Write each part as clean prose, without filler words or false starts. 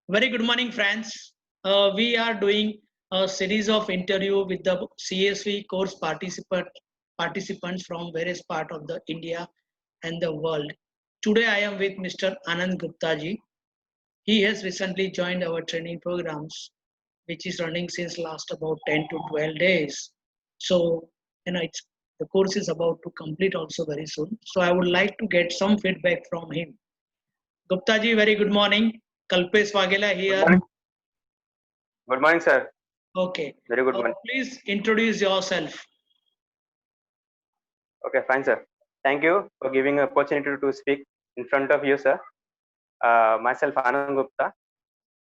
Very good morning, friends. We are doing a series of interview with the CSV course participants from various part of the India and the world. Today, I am with Mr. Anand Gupta ji. He has recently joined our training programs, which is running since last about 10 to 12 days. So, the course is about to complete also very soon. So, I would like to get some feedback from him. Gupta ji, very good morning. Kalpesh Wagela Good here. morning. Good morning, sir. Okay. Very good morning. Please introduce yourself. Okay, fine, sir. Thank you for giving an opportunity to speak in front of you, sir. Myself, Anand Gupta.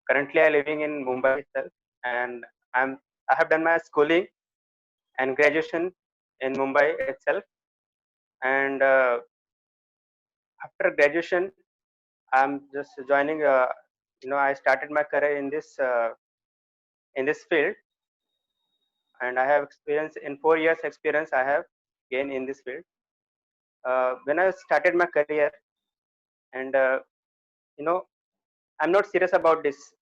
Currently, I living in Mumbai itself, and I have done my schooling and graduation in Mumbai itself. And after graduation, I'm just joining. I started my career in this field, and I have experience in 4 years experience I have gained in this field. When I started my career, and I'm not serious about this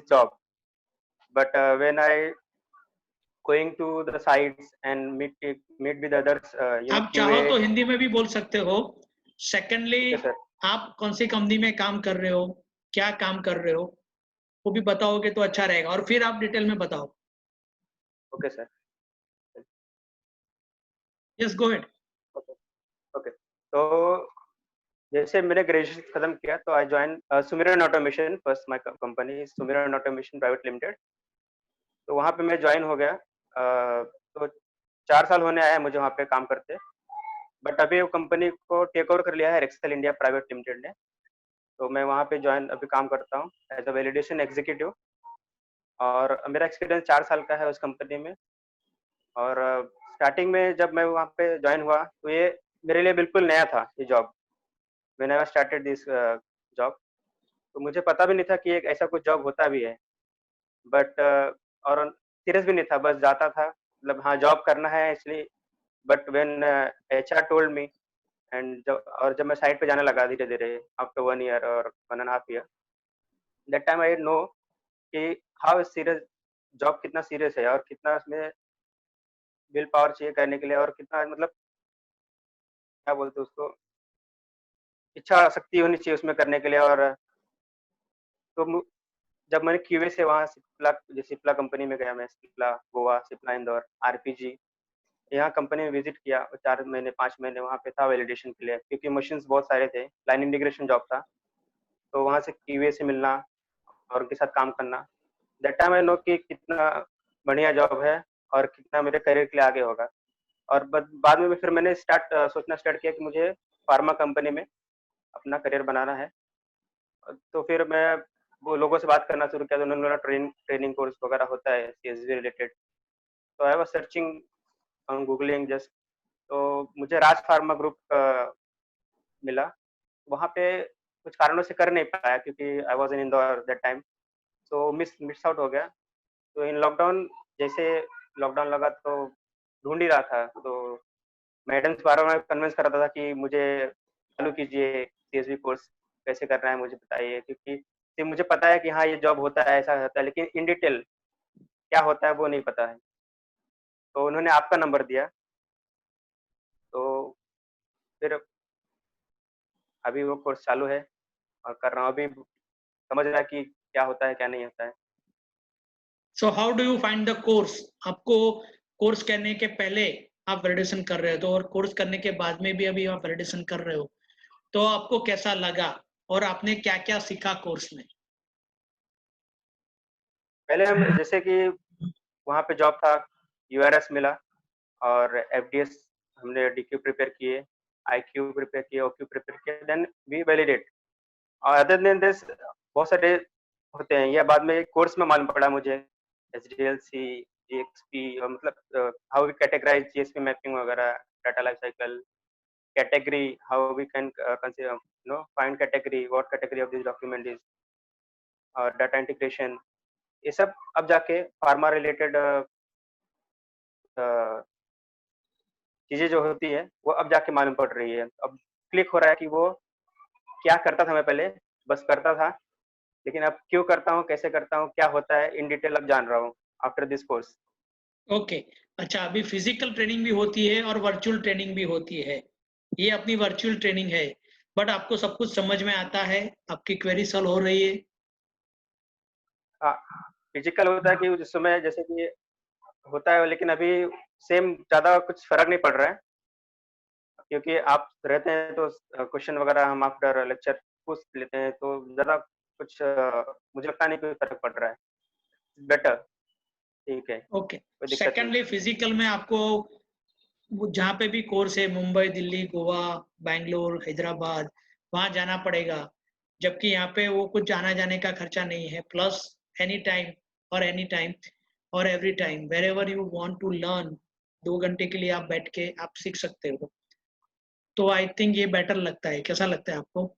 job, but when I going to the sites and meet with others, आप चाहो QA. तो हिंदी में भी बोल सकते हो. Secondly, Yes, sir. आप कौन सी कंपनी में काम कर रहे हो, क्या काम कर रहे हो, वो भी बताओगे तो अच्छा रहेगा और फिर आप डिटेल में बताओ. Okay, sir. Yes, go ahead. Okay. तो जैसे मैंने ग्रेजुएशन खत्म किया तो आई ज्वाइन सुमिरन ऑटोमेशन. फर्स्ट माय कंपनी सुमिरन ऑटोमेशन प्राइवेट लिमिटेड. तो वहाँ पे मैं ज्वाइन हो गया. तो 4 साल होने आया मुझे वहाँ पे काम करते, बट अभी वो कंपनी को टेक ओवर कर लिया है एक्सेल इंडिया प्राइवेट लिमिटेड ने. तो मैं वहाँ पे ज्वाइन अभी काम करता हूँ एज अ वैलिडेशन एग्जीक्यूटिव, और मेरा एक्सपीरियंस 4 साल का है उस कंपनी में. और स्टार्टिंग में जब मैं वहाँ पे ज्वाइन हुआ तो ये मेरे लिए बिल्कुल नया था ये job. When I started this job, तो मुझे पता भी नहीं था कि एक ऐसा कुछ जॉब होता भी है. बट और सीरियस भी नहीं था, बस जाता था, मतलब हाँ जॉब करना है इसलिए. But when HR told me, and जब मैं साइट पे जाने लगा धीरे धीरे आफ्टर 1 ईयर और 1.5 year, that time I know कि हाउ सीरियस जॉब, कितना सीरियस है और कितना उसमें विल पावर चाहिए करने के लिए, और कितना मतलब क्या बोलते हैं उसको, इच्छा शक्ति होनी चाहिए उसमें करने के लिए. और तो जब मैंने क्यूए से वहाँ सिप्ला कंपनी में गया, मैं सिप्ला गोवा, सिप्ला इंदौर, आरपीजी यहाँ कंपनी में विजिट किया. 4 महीने 5 महीने वहाँ पे था वैलिडेशन के लिए, क्योंकि मशीन्स बहुत सारे थे, लाइन इंटीग्रेशन जॉब था. तो वहाँ से क्यूए से मिलना और उनके साथ काम करना, दैट टाइम आई नो कि कितना बढ़िया जॉब है और कितना मेरे करियर के लिए आगे होगा. और बाद में फिर मैंने सोचना स्टार्ट किया कि मुझे फार्मा कंपनी में अपना करियर बनाना है. तो फिर मैं वो लोगों से बात करना शुरू किया, तो उन्होंने ट्रेनिंग कोर्स वगैरह होता है सीएसवी रिलेटेड. तो I was searching on googling just. तो मुझे राज फार्मा ग्रुप मिला. वहाँ पे कुछ कारणों से कर नहीं पाया क्योंकि I was in Indore that time, so miss out हो गया. तो इन लॉकडाउन, जैसे लॉकडाउन लगा तो ढूंढ ही रहा था, तो मैडम से बार बार कन्विंस कर रहा था कि मुझे चालू कीजिए सीएसवी कोर्स, कैसे करना है मुझे बताइए, क्योंकि सिर्फ मुझे पता है कि हाँ ये जॉब होता है, ऐसा होता है, लेकिन इन डिटेल क्या होता है वो नहीं पता है. तो उन्होंने आपका नंबर दिया, तो फिर अभी वो कोर्स चालू है और कर रहा हूँ. अभी समझ रहा है कि क्या होता है क्या नहीं होता है. So how do you find the course? आपको कोर्स करने के पहले आप वैलिडेशन कर रहे हो तो, और कोर्स करने के बाद में भी अभी आप वैलिडेशन कर रहे हो, तो आपको कैसा लगा और आपने क्या क्या सीखा कोर्स में? पहले हम जैसे कि वहाँ पे जॉब था, यूआरएस मिला और एफडीएस हमने डीक्यू प्रिपेयर किए, आईक्यू प्रिपेयर किए, ओक्यू प्रिपेयर किए, देन वी वैलिडेट. और अदर देन दिस बहुत सारे होते हैं, यह बाद में कोर्स में मालूम पड़ा मुझे. एचडीएलसी, जीएक्सपी, मतलब how we categorize GSP mapping वगैरह, data life cycle, category, how we can consider find category, what category of this document is, और डाटा इंटीग्रेशन. ये सब अब जाके फार्मा रिलेटेड चीजें जो होती है वो अब जाके मालूम पड़ रही है. अब क्लिक हो रहा है कि वो क्या करता था. मैं पहले बस करता था, लेकिन अब क्यों करता हूँ, कैसे करता हूँ, क्या होता है, इन डिटेल अब जान रहा हूँ आफ्टर दिस कोर्स। ओके। अच्छा, अभी फिजिकल ट्रेनिंग भी होती है और वर्चुअल ट्रेनिंग भी होती है। ये अपनी वर्चुअल ट्रेनिंग है, बट आपको सब कुछ समझ में आता है, आपकी क्वेरी सॉल्व हो रही है। हाँ, फिजिकल होता है कि उस समय जैसे कि होता है, लेकिन अभी सेम ज़्यादा कुछ फ़र्क नहीं पड़ रहा है, क्योंकि आप रहते हैं तो क्वेश्चन वगैरह हम आफ्टर लेक्चर पूछ लेते हैं, तो ज़्यादा कुछ मुझे लगता नहीं कोई फ़र्क पड़ रहा है। बेटर, ठीक है, ओके। कोई दिक्कत नहीं। सेकेंडली फिजिकल में आपको जहाँ पे भी कोर्स है, मुंबई, दिल्ली, गोवा, बैंगलोर, हैदराबाद, वहाँ जाना पड़ेगा। जबकि यहाँ पे वो कुछ आना जाने का खर्चा नहीं है, प्लस एनी टाइम और every time wherever you want to learn, 2 घंटे के लिए आप बैठ के आप सीख सकते हो। तो आई थिंक ये बेटर लगता है। कैसा लगता है आपको?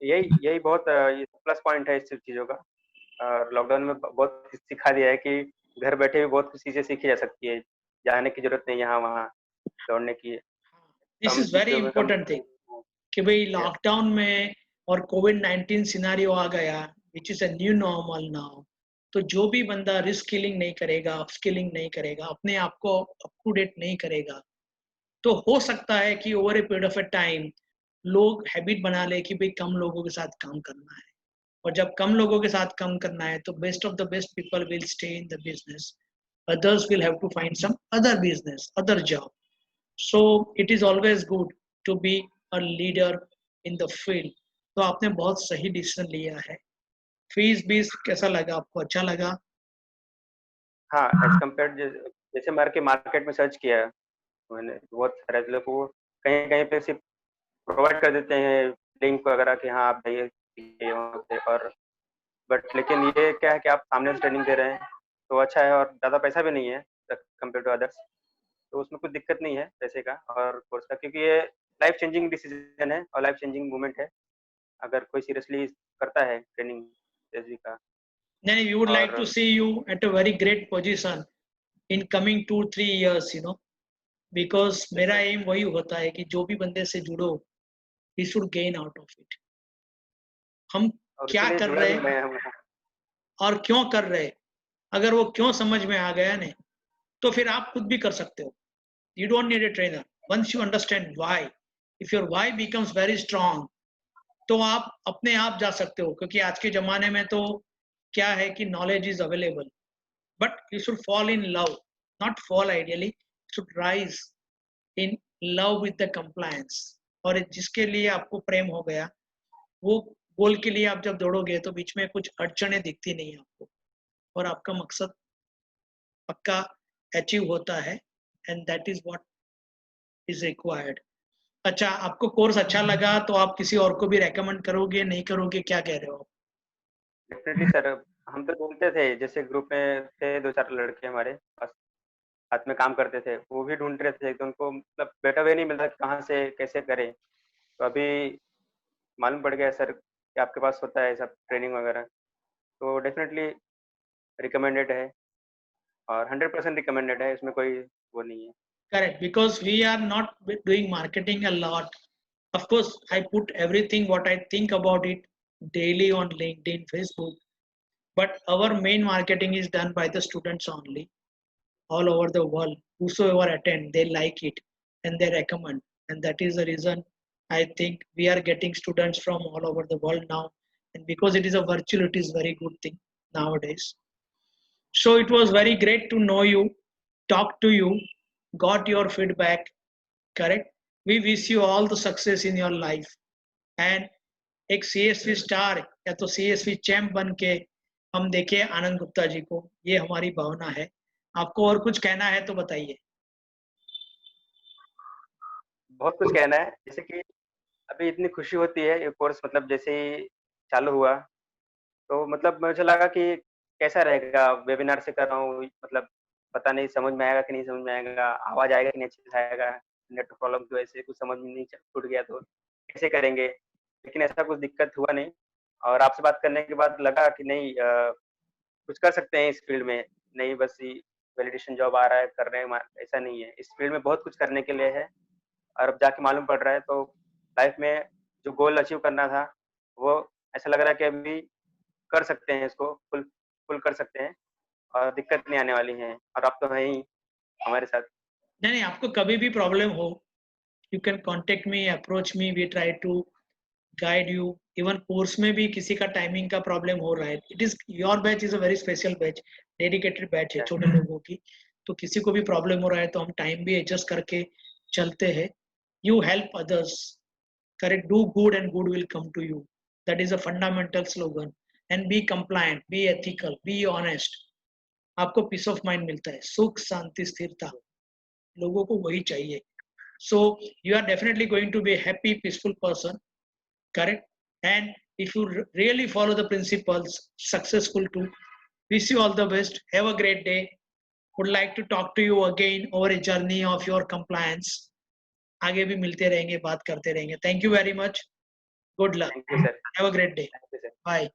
यही यही बहुत ये प्लस पॉइंट है इस सब चीज़ों का। लॉकडाउन में बहुत सिखा दिया है कि घर बैठे भी बहुत कुछ चीज़ें सीखी जा सकती है। जाने की ज़रूरत नहीं यहाँ-वहाँ दौड़ने की, दिस कम इज वेरी चीज़ों में कम। इंपॉर्टेंट थिंग कि भाई यस, लॉकडाउन में और कोविड-19 सिनेरियो आ गया, which is a new normal now. तो जो भी बंदा रिस्किलिंग नहीं करेगा, अपस्किलिंग नहीं करेगा, अपने आप को अप टू डेट नहीं करेगा, तो हो सकता है कि over a period of a time लोग हैबिट बना ले कि भाई कम लोगों के साथ काम करना है। और जब कम लोगों के साथ काम करना है तो best of the best people will stay in the business, others will have to find some other business, other job. So it is always good to be a leader in the field. तो आपने बहुत सही decision लिया है। Fees बीस कैसा लगा आपको? अच्छा लगा? हाँ, एज़ कम्पेयर्ड जैसे मार्केट में सर्च किया है मैंने, बहुत सारे लोग को कहीं-कहीं पे सिर्फ प्रोवाइड कर देते हैं लिंक वगैरह कि हाँ, आप जाइए सीखिए वहाँ पे। और बट लेकिन ये क्या है कि आप सामने से ट्रेनिंग दे रहे हैं, तो अच्छा है और ज़्यादा पैसा भी नहीं है कंपेयर टू अदर्स। तो उसमें कुछ दिक्कत नहीं है पैसे का और कोर्स का, क्योंकि ये लाइफ चेंजिंग डिसीजन है और लाइफ चेंजिंग मोमेंट है, अगर कोई सीरियसली करता है ट्रेनिंग एसवी का। नहीं, we would like और to see you at a very great position in coming 2-3 years, because मेरा एम वही होता है कि जो भी बंदे से जुड़ो, he should gain out of it. हम और क्या इसीलिए कर जुड़ा रहे भी हैं मैं हूँ। और क्यों कर रहे हैं, अगर वो क्यों समझ में आ गया ना, तो फिर आप खुद भी कर सकते हो। You don't need a trainer. Once you understand why, if your why becomes very strong, तो आप अपने आप जा सकते हो। क्योंकि आज के ज़माने में तो क्या है कि knowledge is available, but you should fall in love, not fall ideally, you should rise in love with the compliance। और जिसके लिए आपको प्रेम हो गया, वो गोल के लिए आप जब दौड़ोगे तो बीच में कुछ अड़चनें दिखती नहीं है आपको, और आपका मकसद पक्का अचीव होता है, and that is what is required. अच्छा, आपको कोर्स अच्छा लगा तो आप किसी और को भी रेकमेंड करोगे, नहीं करोगे, क्या कह रहे हो आप? डेफिनिटली सर, हम तो ढूँढते थे, जैसे ग्रुप में थे 2-4 लड़के हमारे पास, साथ में काम करते थे, वो भी ढूँढ रहे थे, तो उनको मतलब बेटर वे नहीं मिल रहा कहाँ से कैसे करें। तो अभी मालूम पड़ गया सर कि आपके पास होता है सब ट्रेनिंग वगैरह, तो डेफिनिटली रिकमेंडेड है और 100% रिकमेंडेड है, इसमें कोई वो नहीं है। Correct, because we are not doing marketing a lot. Of course, I put everything what I think about it daily on LinkedIn, Facebook, but our main marketing is done by the students only, all over the world. Whosoever attend, they like it and they recommend, and that is the reason I think we are getting students from all over the world now. And because it is a virtual, it is very good thing nowadays. So it was very great to know you, talk to you, got your feedback. Correct. We wish you all the success in your life. And एक CSV star या तो CSV champ बन के हम देखें आनंद गुप्ता जी को, ये हमारी भावना है। आपको और कुछ कहना है तो बताइए। बहुत कुछ कहना है, जैसे कि अभी इतनी खुशी होती है ये कोर्स मतलब जैसे ही चालू हुआ, तो मतलब मुझे लगा कि कैसा रहेगा, वेबिनार से कर रहा हूँ, मतलब पता नहीं समझ में आएगा कि नहीं समझ में आएगा, आवाज़ आएगा कि नहीं अच्छे से आएगा, नेट प्रॉब्लम की वजह से कुछ समझ में नहीं छूट गया तो कैसे करेंगे? लेकिन ऐसा कुछ दिक्कत हुआ नहीं और आपसे बात करने के बाद लगा कि नहीं कुछ कर सकते हैं इस फील्ड में, नहीं बस ये वैलिडेशन जॉब आ रहा है, कर रहे हैं ऐसा नहीं है। इस फील्ड में बहुत कुछ करने के लिए है और अब जाके मालूम पड़ रहा है, तो लाइफ में जो गोल अचीव करना था, वो ऐसा लग रहा है कि अभी कर सकते हैं, इसको फुल कर सकते हैं और दिक्कत नहीं आने वाली है। और आप तो हैं ही हमारे साथ। नहीं नहीं, आपको कभी भी प्रॉब्लम हो, you can contact me, approach me, we try to guide you. Even course में भी किसी का टाइमिंग का प्रॉब्लम हो रहा है, it is your batch is a very special batch, dedicated batch है छोटे लोगों की। तो किसी को भी प्रॉब्लम हो रहा है तो हम टाइम भी एडजस्ट करके चलते हैं। You help others, correct, do good and good will come to you, that is a fundamental slogan. And be compliant, be ethical, be honest, आपको पीस ऑफ माइंड मिलता है, सुख शांति स्थिरता, लोगों को वही चाहिए। So you are definitely going to be a happy, peaceful person, correct? And if you really follow the principles, successful too. Wish you all the best. Have a great day. Would like to talk to you again over a journey of your compliance. आगे भी मिलते रहेंगे, बात करते रहेंगे. Thank you very much. Good luck. Thank you sir. Have a great day. Thank you sir. Bye.